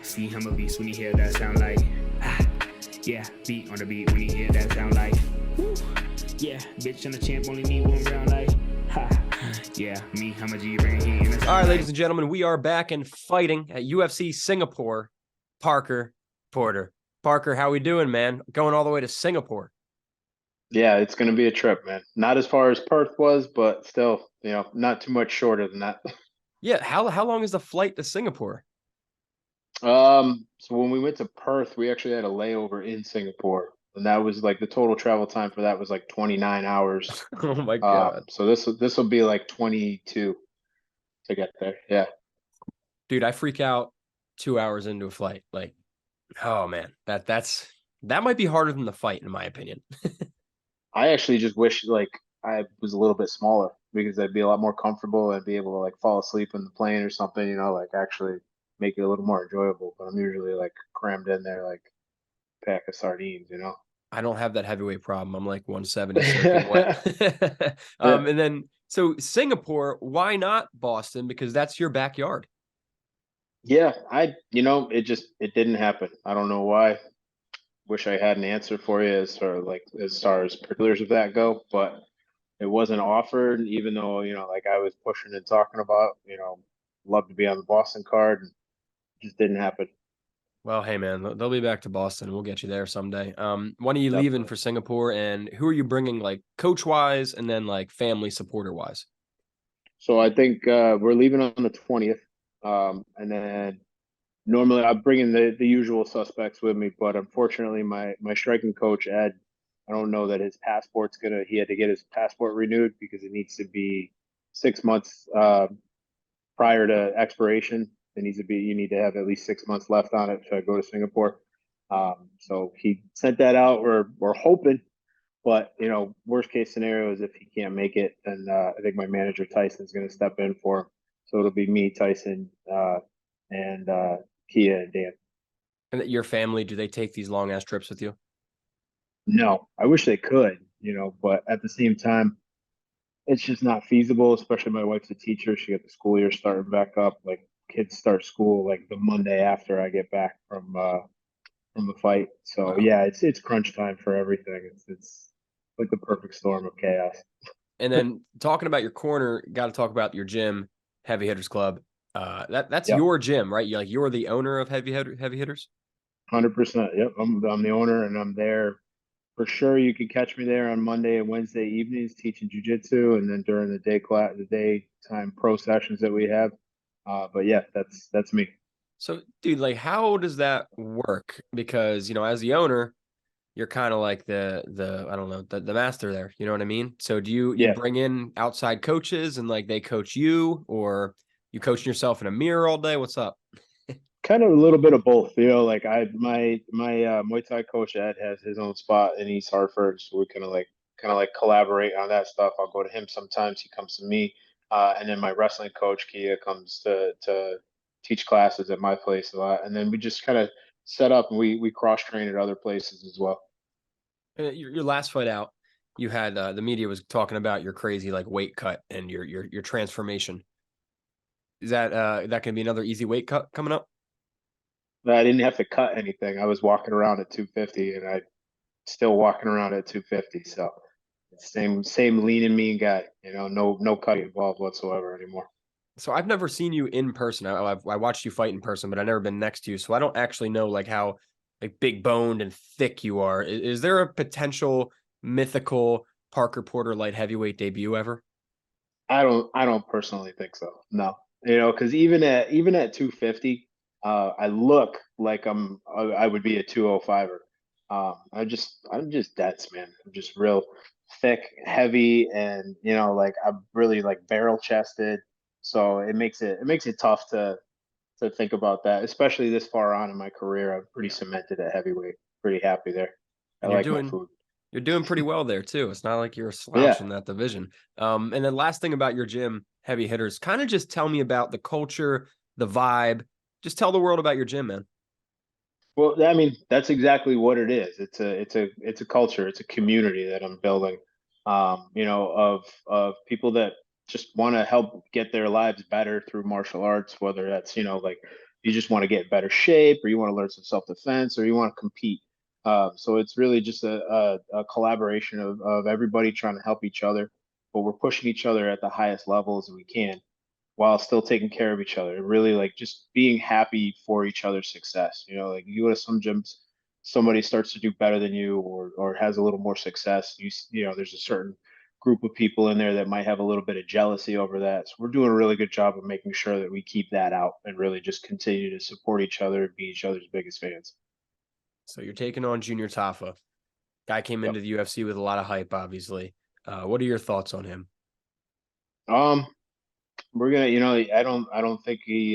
See him a beast when he hear that sound like ah, yeah, beat on the beat when he hear that sound like woo, yeah, bitch and the champ only need one round like ha, yeah, me, I'm a G bring heat in the sound. All right, ladies and gentlemen, we are back and fighting at UFC Singapore. Parker Porter. Parker, how we doing, man? Going all the way to Singapore. Yeah, it's going to be a trip, man. Not as far as Perth was, but still, not too much shorter than that. Yeah, how long is the flight to Singapore? So when we went to Perth, we actually had a layover in Singapore, and that was like the total travel time for that was like 29 hours. Oh my God. So this will be like 22 to get there. Yeah. Dude, I freak out 2 hours into a flight. Like, oh man, that might be harder than the fight, in my opinion. I actually just wish like I was a little bit smaller because I'd be a lot more comfortable and be able to like fall asleep in the plane or something, like actually make it a little more enjoyable. But I'm usually like crammed in there like a pack of sardines. I don't have that heavyweight problem. I'm like 170 soaking wet. Yeah. And then so Singapore, why not Boston? Because that's your backyard. Yeah, it didn't happen. I don't know why. Wish I had an answer for you as far as particulars of that go, but it wasn't offered, even though, like I was pushing and talking about, love to be on the Boston card, and it just didn't happen. Well, hey man, they'll be back to Boston. We'll get you there someday. When are you leaving Definitely. for Singapore, and who are you bringing, like coach wise, and then like family supporter wise? So I think we're leaving on the 20th. And then normally I bring in the usual suspects with me, but unfortunately my striking coach, Ed, I don't know that his he had to get his passport renewed because it needs to be 6 months prior to expiration. You need to have at least 6 months left on it to go to Singapore. So he sent that out. We're hoping, but worst case scenario is if he can't make it, then I think my manager Tyson is going to step in for him. So it'll be me, Tyson, and Kia and Dan. And that your family, do they take these long ass trips with you? No, I wish they could, but at the same time, it's just not feasible. Especially my wife's a teacher; she got the school year starting back up. Like kids start school like the Monday after I get back from the fight. So Wow. yeah, it's crunch time for everything. It's like the perfect storm of chaos. And then talking about your corner, got to talk about your gym, Heavy Hitters Club. That's Yep. your gym, right? You're the owner of Heavy Hitters. 100%. Yep. I'm the owner and I'm there for sure. You can catch me there on Monday and Wednesday evenings teaching jujitsu, and then during the daytime pro sessions that we have. But yeah, that's me. So, dude, like, how does that work? Because as the owner, you're kind of like the I don't know, the master there. You know what I mean? So, do you Yeah, bring in outside coaches and like they coach you, or you coaching yourself in a mirror all day? What's up? kind of a little bit of both. Like my Muay Thai coach Ed has his own spot in East Hartford, so we kind of like collaborate on that stuff. I'll go to him sometimes. He comes to me, and then my wrestling coach Kia comes to teach classes at my place a lot, and then we just kind of set up and we cross train at other places as well. Your last fight out, you had the media was talking about your crazy like weight cut and your transformation. Is that can be another easy weight cut coming up? I didn't have to cut anything. I was walking around at 250, and I still walking around at 250. So same lean and mean guy. No cutting involved whatsoever anymore. So I've never seen you in person. I watched you fight in person, but I've never been next to you, so I don't actually know like how like big boned and thick you are. Is there a potential mythical Parker Porter light heavyweight debut ever? I don't personally think so. No, because even at 250, I look like I would be a 205er. I'm just dense, man. I'm just real thick, heavy, and like I'm really like barrel chested. So it makes it tough to think about that, especially this far on in my career. I'm pretty cemented at heavyweight. Pretty happy there. I And you're like my doing food. you're doing pretty well there too. It's not like you're a Yeah. slouch in that division. And then last thing about your gym, Heavy Hitters, kind of just tell me about the culture, the vibe. Just tell the world about your gym, man. Well, I mean, that's exactly what it is. It's a culture, it's a community that I'm building, of people that just want to help get their lives better through martial arts, whether that's, like you just want to get in better shape, or you want to learn some self-defense, or you want to compete. So it's really just a collaboration of everybody trying to help each other, but we're pushing each other at the highest levels we can while still taking care of each other. And really like just being happy for each other's success. You know, like you go to some gyms, somebody starts to do better than you or has a little more success. You know, there's a certain group of people in there that might have a little bit of jealousy over that. So we're doing a really good job of making sure that we keep that out and really just continue to support each other and be each other's biggest fans. So you're taking on Junior Tafa. Guy came Yep. into the UFC with a lot of hype, obviously. What are your thoughts on him? We're gonna, you know, I don't think he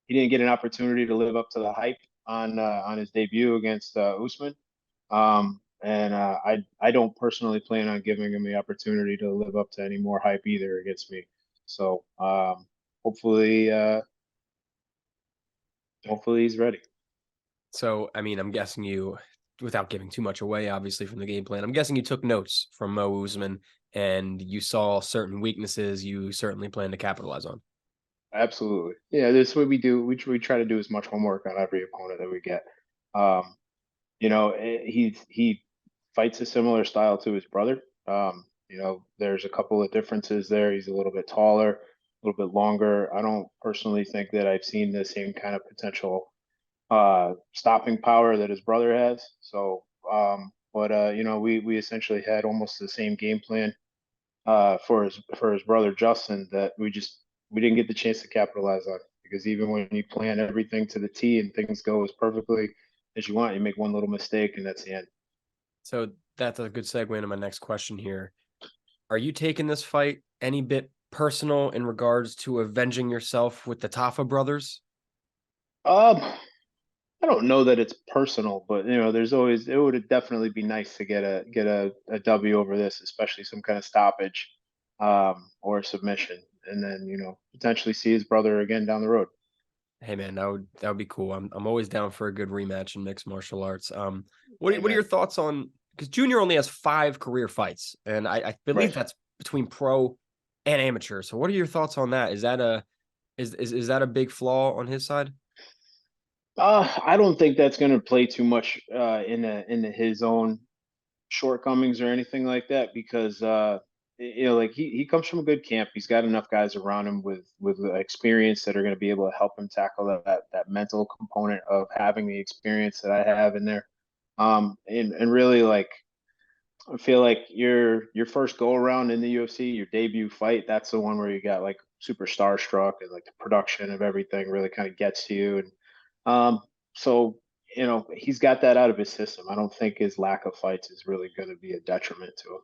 didn't get an opportunity to live up to the hype on his debut against Usman. And I don't personally plan on giving him the opportunity to live up to any more hype either against me. So hopefully hopefully he's ready. So, I mean, I'm guessing you, without giving too much away, obviously, from the game plan, I'm guessing you took notes from Mo Usman and you saw certain weaknesses you certainly plan to capitalize on. Absolutely. Yeah, this is what we do. We try to do as much homework on every opponent that we get. Um, you know, he fights a similar style to his brother. You know, there's a couple of differences there. He's a little bit taller, a little bit longer. I don't personally think that I've seen the same kind of potential stopping power that his brother has. So, but you know, we essentially had almost the same game plan for his brother Justin that we didn't get the chance to capitalize on, because even when you plan everything to the T and things go as perfectly as you want, you make one little mistake and that's the end. So that's a good segue into my next question here. Are you taking this fight any bit personal in regards to avenging yourself with the Tafa brothers? Um, I don't know that it's personal, but you know, there's always it would definitely be nice to get a W over this, especially some kind of stoppage, or submission, and then you know potentially see his brother again down the road. Hey man, that would be cool. I'm always down for a good rematch in mixed martial arts. What are Amen. your thoughts on, because Junior only has 5 career fights, and I believe Right. that's between pro and amateur. So what are your thoughts on that? Is that a is that a big flaw on his side? I don't think that's going to play too much into his own shortcomings or anything like that, because you know, like he comes from a good camp. He's got enough guys around him with experience that are going to be able to help him tackle that mental component of having the experience that I have in there. And really like I feel like your first go around in the UFC, your debut fight, that's the one where you got like super starstruck and like the production of everything really kind of gets to you. And um, so you know he's got that out of his system. I don't think his lack of fights is really going to be a detriment to him.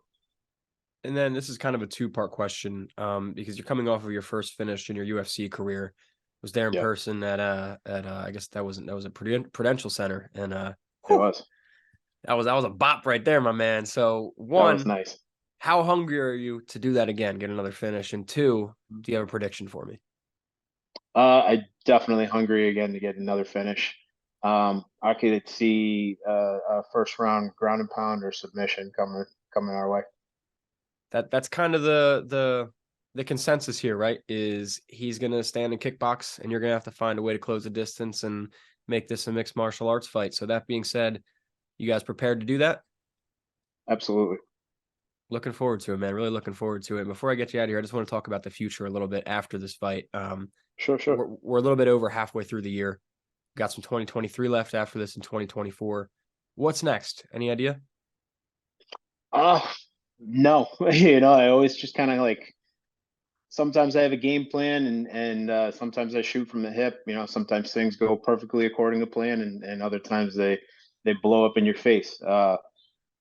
And then this is kind of a two-part question, because you're coming off of your first finish in your UFC career. Was there in Yeah, person at I guess that was at Prudential Center, and it whew, was. that was a bop right there, my man. So That was one, nice. how hungry are you to do that again, get another finish? And two, do you have a prediction for me? I definitely hungry again to get another finish. I could see a first round ground and pound or submission coming our way. That's kind of the consensus here, right? Is he's gonna stand and kickbox, and you're gonna have to find a way to close the distance and make this a mixed martial arts fight. So that being said, you guys prepared to do that? Absolutely. Looking forward to it, man. Really looking forward to it. Before I get you out of here, I just want to talk about the future a little bit after this fight. Sure, sure. We're a little bit over halfway through the year. Got some 2023 left after this in 2024. What's next? Any idea? Uh no. You know, I always just kind of like sometimes I have a game plan and sometimes I shoot from the hip. You know, sometimes things go perfectly according to plan and other times they blow up in your face.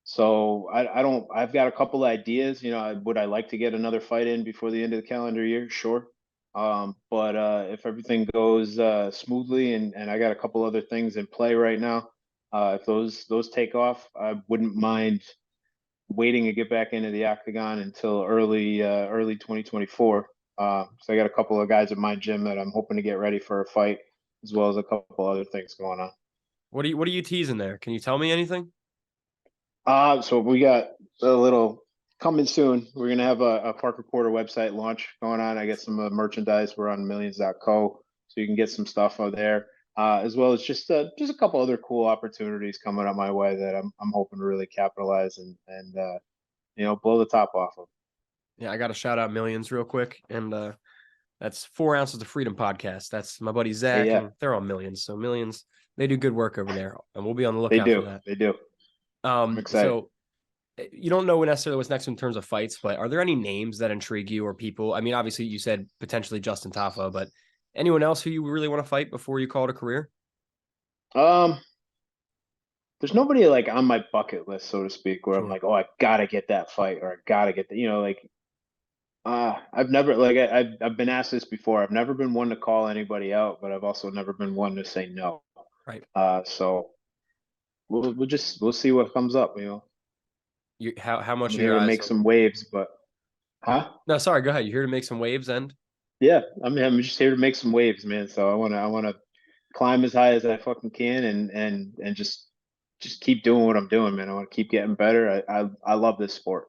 So I don't I've got a couple ideas. You know, would I like to get another fight in before the end of the calendar year? Sure. But if everything goes smoothly and I got a couple other things in play right now, if those take off, I wouldn't mind waiting to get back into the octagon until early 2024. So I got a couple of guys at my gym that I'm hoping to get ready for a fight, as well as a couple other things going on. What are you teasing there? Can you tell me anything? So we got a little coming soon. We're gonna have a Parker Porter website launch going on. I get some merchandise. We're on millions.co. so you can get some stuff out there, as well as just a couple other cool opportunities coming up my way that I'm hoping to really capitalize and blow the top off of. Yeah, I got to shout out Millions real quick, and that's 4 Ounces of Freedom podcast. That's my buddy Zach, yeah. and they're on Millions. So Millions, they do good work over there, and we'll be on the They lookout do. for that. They do. I'm excited. So you don't know necessarily what's next in terms of fights, but are there any names that intrigue you or people? I mean, obviously you said potentially Justin Tafa, but anyone else who you really want to fight before you call it a career? There's nobody like on my bucket list, so to speak, where I'm Sure. like, oh, I gotta get that fight, or I gotta get the, I've never I've been asked this before. I've never been one to call anybody out, but I've also never been one to say no. Right. So we'll see what comes up. How much I'm are here your to eyes make on? some waves, but No, sorry, go ahead. You're here to make some waves and yeah, I'm just here to make some waves, man. So I wanna climb as high as I fucking can and just keep doing what I'm doing, man. I want to keep getting better. I love this sport.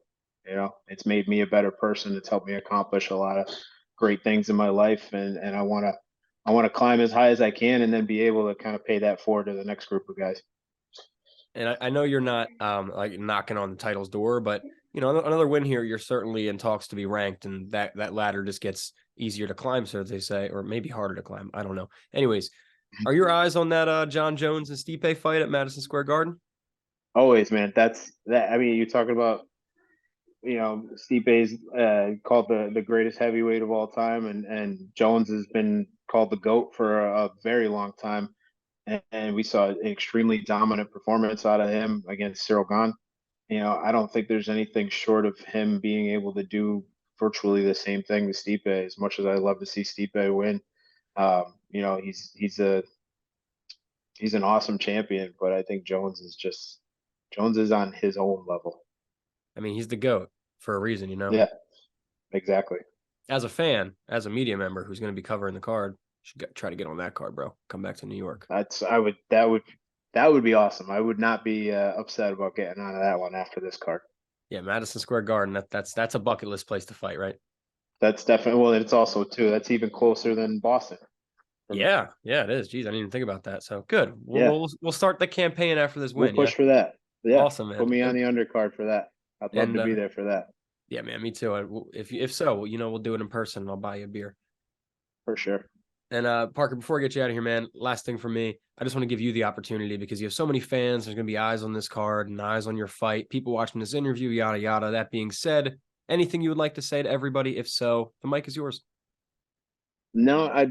It's made me a better person. It's helped me accomplish a lot of great things in my life, and I want to climb as high as I can, and then be able to kind of pay that forward to the next group of guys. and I know you're not like knocking on the title's door, but another win here, you're certainly in talks to be ranked, and that ladder just gets easier to climb, so they say, or maybe harder to climb. I don't know. Anyways, are your eyes on that John Jones and Stipe fight at Madison Square Garden? Always, man. That's that. I mean, you're talking about Stipe's called the greatest heavyweight of all time, and Jones has been called the GOAT for a very long time. And we saw an extremely dominant performance out of him against Cyril Gahn. I don't think there's anything short of him being able to do virtually the same thing with Stipe. As much as I love to see Stipe win, he's an awesome champion, but I think Jones is on his own level. I mean, he's the GOAT for a reason, Yeah, exactly. As a fan, as a media member who's going to be covering the card, should try to get on that card, bro. Come back to New York. That would be awesome. I would not be upset about getting on that one after this card. Yeah, Madison Square Garden. That's a bucket list place to fight, right? That's definitely, well, it's also too, that's even closer than Boston. Yeah, it is. Jeez, I didn't even think about that. So good. Yeah. We'll start the campaign after this We'll win. push for that. Yeah. Awesome, man. Put me on the undercard for that. I'd love to be there for that. Yeah, man, me too. If so, we'll do it in person and I'll buy you a beer. For sure. And Parker, before I get you out of here, man, last thing for me, I just want to give you the opportunity because you have so many fans. There's going to be eyes on this card and eyes on your fight, people watching this interview, yada, yada. That being said, anything you would like to say to everybody? If so, the mic is yours. No, I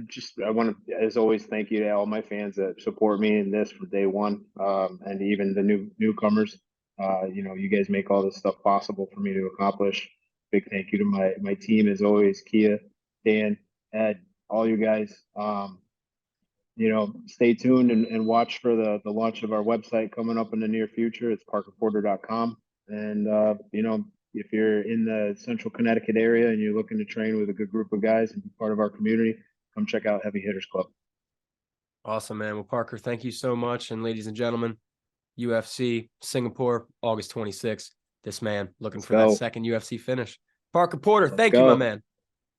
want to, as always, thank you to all my fans that support me in this from day one, and even the newcomers. You guys make all this stuff possible for me to accomplish. Big thank you to my team, as always, Kia, Dan, Ed, all you guys. Stay tuned and watch for the launch of our website coming up in the near future. It's parkerporter.com. And, if you're in the central Connecticut area and you're looking to train with a good group of guys and be part of our community, come check out Heavy Hitters Club. Awesome, man. Well, Parker, thank you so much. And ladies and gentlemen, UFC Singapore, August 26th. This man looking for that second UFC finish. Parker Porter, thank you, my man.